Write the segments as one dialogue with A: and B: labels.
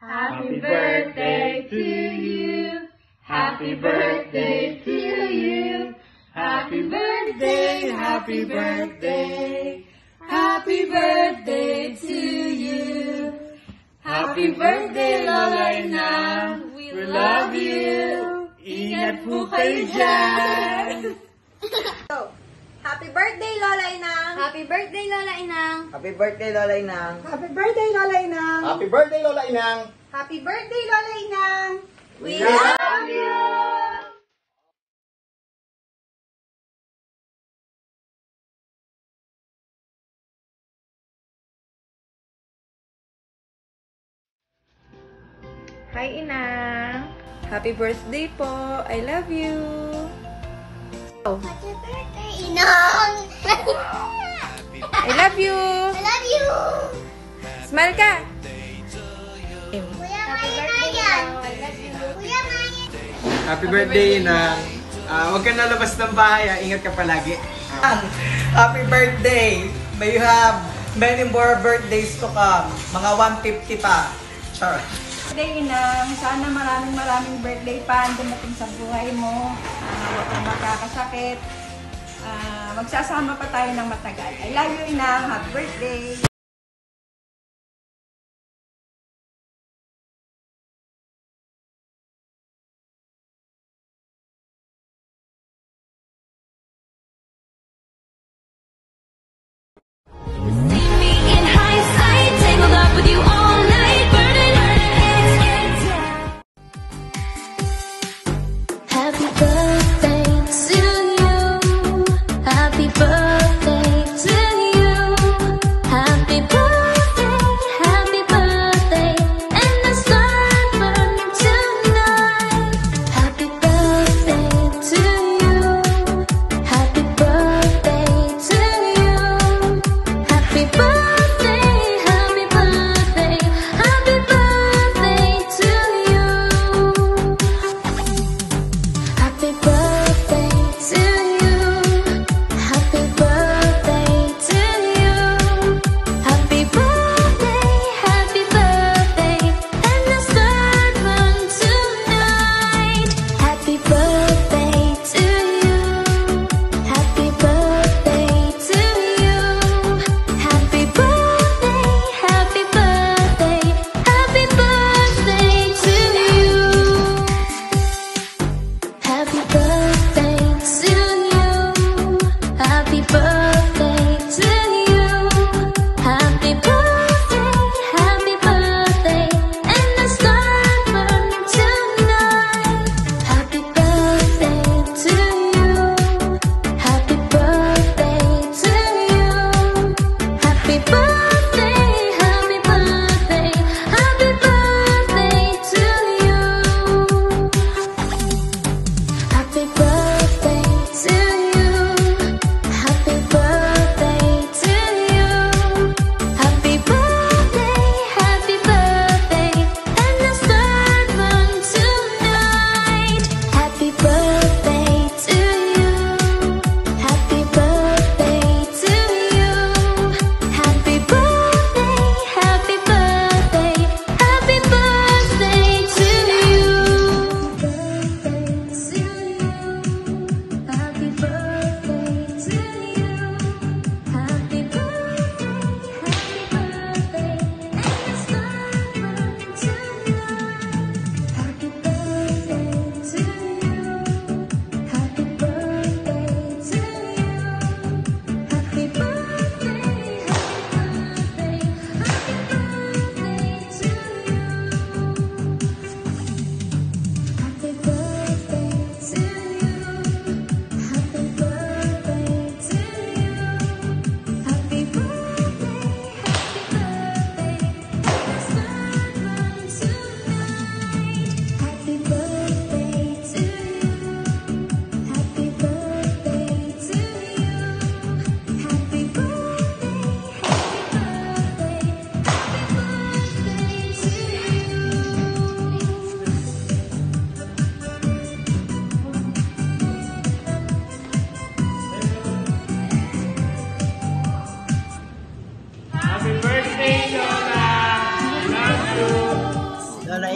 A: Happy birthday to you. Happy birthday to you. Happy birthday, happy birthday. Happy birthday to you. Happy birthday, Lola Inang. We love you. Ingat po kayo dyan.
B: Happy birthday, Lola Inang!
C: Happy birthday, Lola Inang!
D: Happy birthday, Lola Inang!
B: Happy birthday, Lola Inang!
E: Happy birthday, Lola Inang!
B: Happy birthday, Lola Inang!
C: We love you!
B: Hi, Inang! Happy birthday po! I love you!
C: Happy birthday, Inang!
B: I love you!
C: I love you!
B: Smile ka!
C: Kuya Maya! I love you! Kuya Maya!
D: Happy birthday, Inang! Huwag ka nalabas ng bahay, ingat ka palagi. Happy birthday! May you have many more birthdays to come. Mga 150 pa. Char.
B: Birthday, Inang! Sana maraming birthday pa ang dumating sa buhay mo. Huwag kang makakasakit. Magsasama pa tayo ng matagal. I love you, Inang! Happy birthday!
F: Happy birthday to you. Happy birthday to you. Happy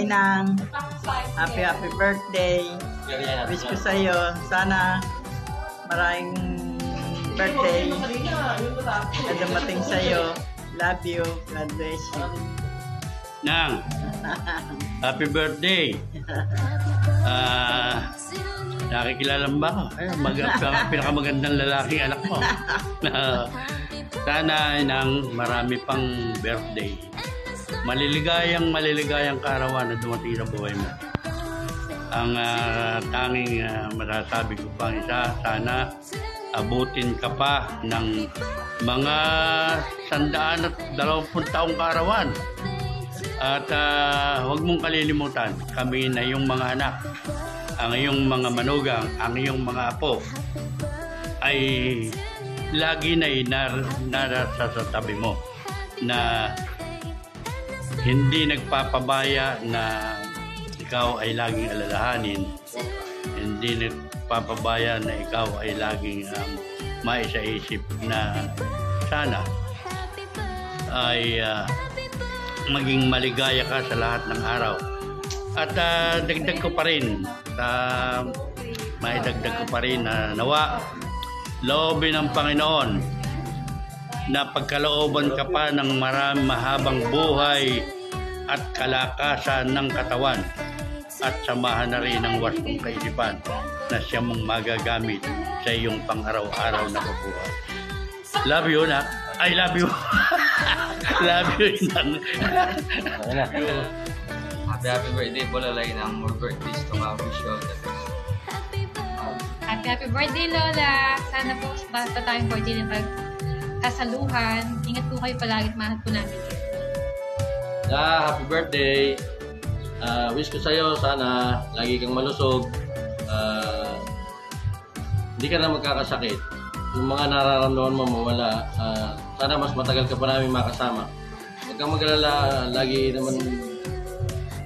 D: Inang. Happy birthday. Wish ko sa'yo, sana maraming birthday na dumating sa'yo. Love you. God bless you.
E: Nang, happy birthday. Nakikilala mo ba ako? Pinakamagandang lalaking anak mo. Sana nang marami pang birthday. Maliligayang kaarawan na dumating sa buhay mo. Ang tanging masasabi ko pang isa, sana abutin ka pa ng mga 120 taong kaarawan. At huwag mong kalilimutan, kami na iyong mga anak, ang iyong mga manugang, ang iyong mga apo, ay lagi na narasa sa tabi mo na hindi nagpapabaya na ikaw ay laging alalahanin, hindi nagpapabaya na ikaw ay laging maisaisip na sana ay maging maligaya ka sa lahat ng araw. At dagdag ko pa rin, maidagdag ko pa rin na nawa loobin ng Panginoon na pagkalooban ka pa ng mahabang buhay at kalakasan ng katawan at samahan na rin ng wastong kaisipan na siya mong magagamit sa iyong pang-araw-araw na buhay. Love you, na. I love you. Love you, Inang.
G: Happy birthday po, Lalay, ng more birthdays to come. Wish you all the best.
A: Happy birthday, Lola. Sana po basta tayong birthday ng pagkasaluhan. Ingat po kayo palagi at mahal po namin.
G: Happy birthday. Wish ko sa'yo, sana lagi kang malusog. Hindi ka na magkakasakit. Yung mga nararamdaman mo mawala. Sana mas matagal ka pa namin makasama. Huwag kang mag-alala, lagi naman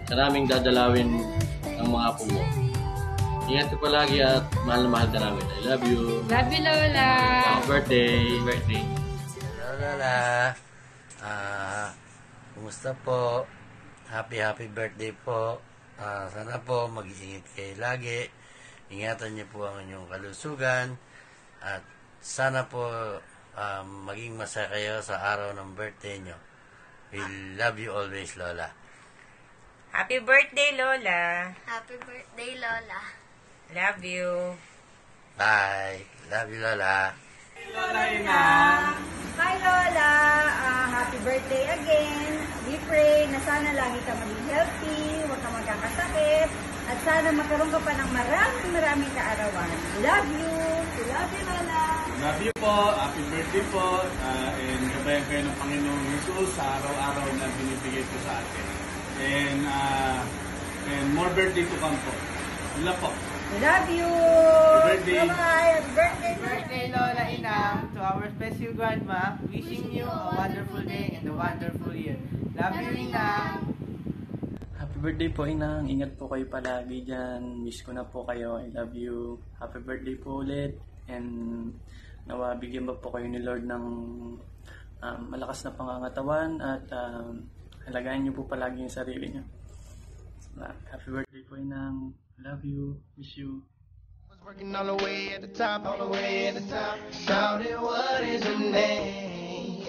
G: ka naming dadalawin ang mga apo mo. Ingat ka palagi at mahal na mahal ka namin. I love you.
A: Love you, Lola.
G: Happy birthday. Birthday.
H: Hello, Lola. Kumusta po? Happy birthday po. Sana po mag-iingat kayo lagi. Ingatan niyo po ang inyong kalusugan. At sana po maging masaya kayo sa araw ng birthday niyo. We love you always, Lola.
I: Happy birthday, Lola.
C: Happy birthday, Lola.
I: Love you.
H: Bye. Love you, Lola.
D: Lola Inang.
B: Hi Lola! Happy birthday again! We pray na sana lagi ka maging healthy, huwag ka magkakasakit, at sana magkaroon ka pa ng maraming kaarawan. Love you! Love you, Lola!
J: Love you po! Happy birthday po! And gabayan kayo ng Panginoong Jesus sa araw-araw na binibigay ko sa atin. And more birthday to come po. Wala po.
B: Love you!
J: Happy birthday!
B: Bye-bye! Happy birthday!
D: Birthday, Lola Inang, to our special grandma, wishing you a wonderful day and a wonderful year. Love you, Inang.
K: Happy birthday po, Inang. Ingat po kayo palagi dyan. Miss ko na po kayo. I love you. Happy birthday po ulit. And nawa bigyan ba po kayo ni Lord ng malakas na pangangatawan at halagaan niyo po palagi yung sarili niyo. Happy birthday po, Inang. Love you. Miss you.
L: Working all the way at the top, all the way at the top. Shouting, what is your name?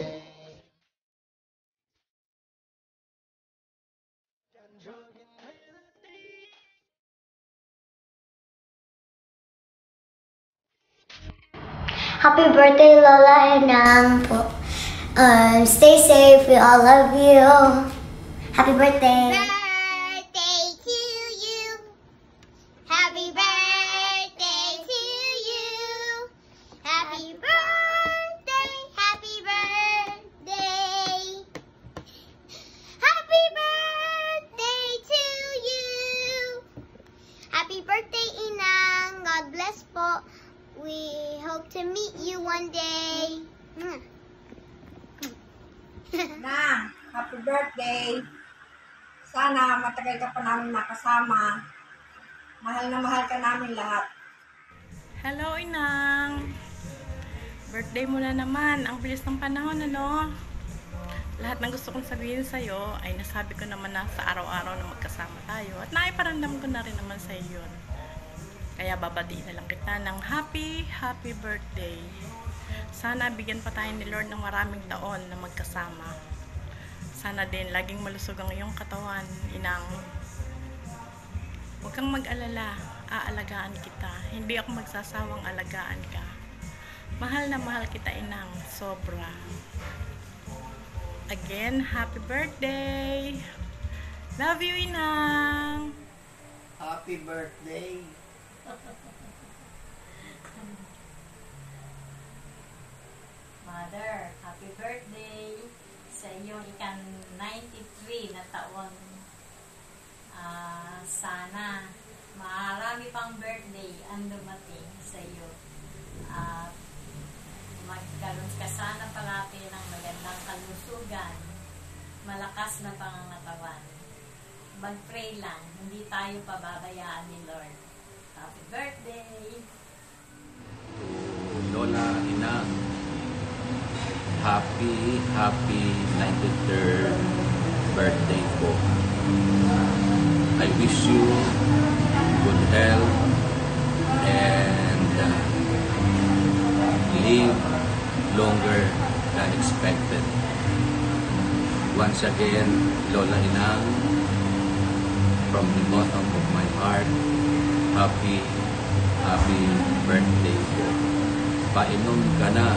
C: Happy birthday, Lola Inang. Stay safe. We all love you. Happy birthday. Birthday to you. Happy birthday to you. Happy birthday. Happy birthday. Happy birthday to you. Happy birthday, Inang. God bless po. We hope to meet you one day.
B: Na, happy birthday! Sana matagal ka pa namin makasama. Mahal na mahal ka namin lahat.
M: Hello, Inang! Birthday mo na naman. Ang bilis ng panahon, ano? Lahat ng gusto kong sabihin sa'yo ay nasabi ko naman na sa araw-araw na magkasama tayo. At naiparamdam ko na rin naman sa'yo yun. Kaya babatiin na lang kita ng happy birthday. Sana bigyan pa tayo ni Lord ng maraming taon na magkasama. Sana din laging malusog ang iyong katawan, inang. Huwag kang mag-alala, aalagaan kita. Hindi ako magsasawang alagaan ka. Mahal na mahal kita, inang, sobra. Again, happy birthday! Love you, inang!
D: Happy birthday!
N: Mother, happy birthday sa iyong ika-93 na taon. Sana marami pang birthday ang dumating sa iyo. Magkaroon ka sana palagi ng magandang kalusugan, malakas na pangangatawan. Mag-pray lang, hindi tayo pababayaan ni Lord. Happy birthday!
O: Lola, Ina, happy 93rd birthday po. I wish you good health and live longer than expected. Once again, Lola Inang, from the bottom of my heart, happy birthday po. Painom ka na